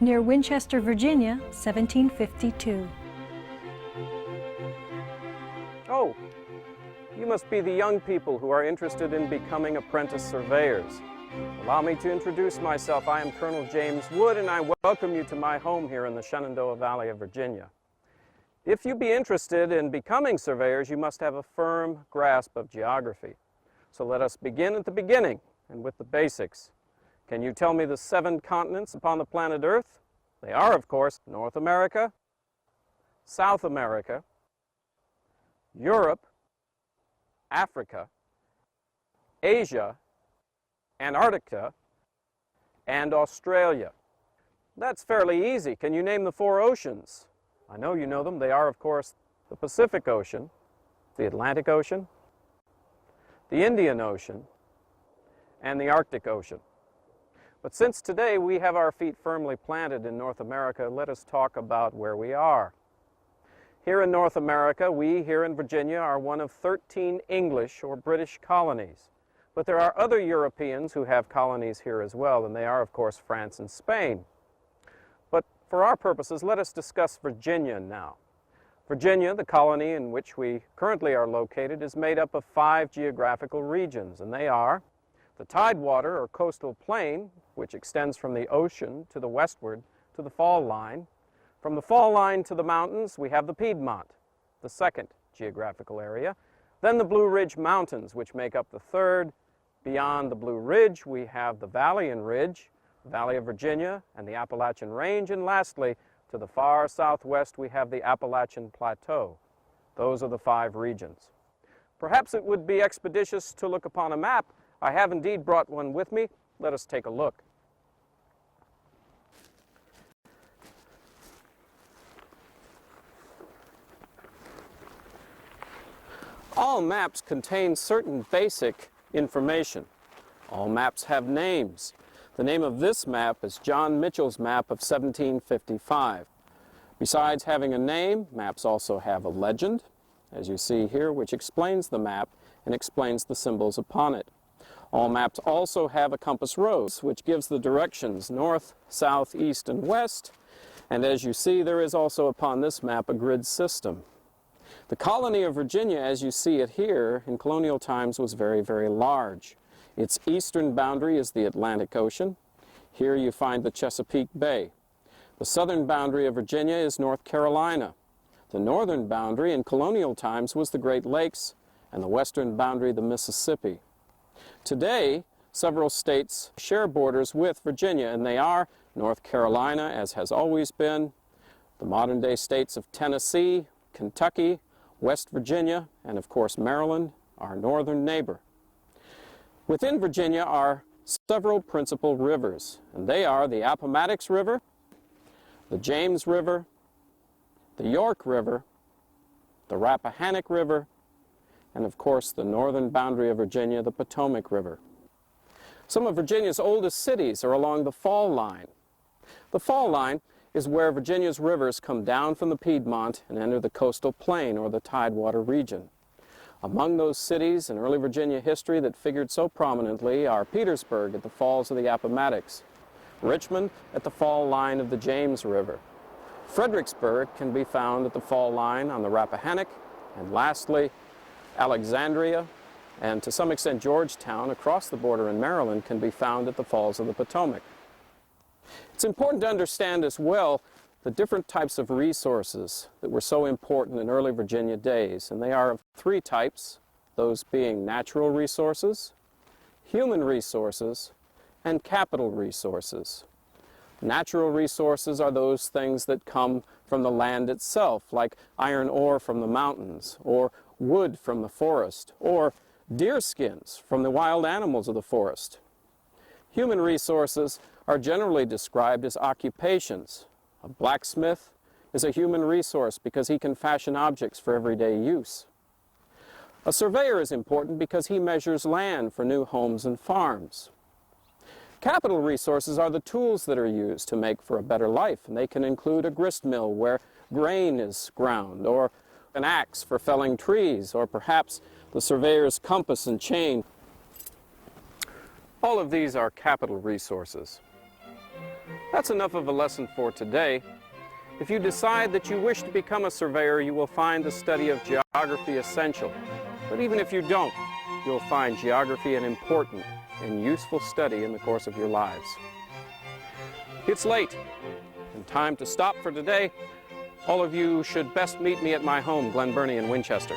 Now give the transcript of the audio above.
near Winchester, Virginia, 1752. Oh, you must be the young people who are interested in becoming apprentice surveyors. Allow me to introduce myself. I am Colonel James Wood, and I welcome you to my home here in the Shenandoah Valley of Virginia. If you be interested in becoming surveyors, you must have a firm grasp of geography. So let us begin at the beginning and with the basics. Can you tell me the 7 continents upon the planet Earth? They are, of course, North America, South America, Europe, Africa, Asia, Antarctica, and Australia. That's fairly easy. Can you name the 4 oceans? I know you know them. They are, of course, the Pacific Ocean, the Atlantic Ocean, the Indian Ocean, and the Arctic Ocean. But since today we have our feet firmly planted in North America, let us talk about where we are. Here in North America, we here in Virginia are one of 13 English or British colonies. But there are other Europeans who have colonies here as well, and they are, of course, France and Spain. But for our purposes, let us discuss Virginia now. Virginia, the colony in which we currently are located, is made up of 5 geographical regions, and they are the Tidewater or coastal plain, which extends from the ocean to the westward to the fall line. From the fall line to the mountains, we have the Piedmont, the 2nd geographical area. Then the Blue Ridge Mountains, which make up the 3rd. Beyond the Blue Ridge, we have the Valley and Ridge, the Valley of Virginia, and the Appalachian Range. And lastly, to the far southwest, we have the Appalachian Plateau. Those are the 5 regions. Perhaps it would be expeditious to look upon a map. I have indeed brought one with me. Let us take a look. All maps contain certain basic information. All maps have names. The name of this map is John Mitchell's map of 1755. Besides having a name, maps also have a legend, as you see here, which explains the map and explains the symbols upon it. All maps also have a compass rose, which gives the directions north, south, east, and west. And as you see, there is also upon this map a grid system. The colony of Virginia, as you see it here, in colonial times was very, very large. Its eastern boundary is the Atlantic Ocean. Here you find the Chesapeake Bay. The southern boundary of Virginia is North Carolina. The northern boundary in colonial times was the Great Lakes, and the western boundary the Mississippi. Today, several states share borders with Virginia, and they are North Carolina, as has always been, the modern-day states of Tennessee, Kentucky, West Virginia, and of course Maryland, our northern neighbor. Within Virginia are several principal rivers, and they are the Appomattox River, the James River, the York River, the Rappahannock River, and of course the northern boundary of Virginia, the Potomac River. Some of Virginia's oldest cities are along the fall line. The fall line is where Virginia's rivers come down from the Piedmont and enter the coastal plain or the Tidewater region. Among those cities in early Virginia history that figured so prominently are Petersburg at the falls of the Appomattox, Richmond at the fall line of the James River, Fredericksburg can be found at the fall line on the Rappahannock, and lastly, Alexandria and to some extent Georgetown across the border in Maryland can be found at the falls of the Potomac. It's important to understand as well the different types of resources that were so important in early Virginia days, and they are of 3 types, those being natural resources, human resources, and capital resources. Natural resources are those things that come from the land itself, like iron ore from the mountains, or wood from the forest, or deer skins from the wild animals of the forest. Human resources are generally described as occupations. A blacksmith is a human resource because he can fashion objects for everyday use. A surveyor is important because he measures land for new homes and farms. Capital resources are the tools that are used to make for a better life, and they can include a grist mill where grain is ground, or an axe for felling trees, or perhaps the surveyor's compass and chain. All of these are capital resources. That's enough of a lesson for today. If you decide that you wish to become a surveyor, you will find the study of geography essential. But even if you don't, you'll find geography an important and useful study in the course of your lives. It's late and time to stop for today. All of you should best meet me at my home, Glen Burnie in Winchester.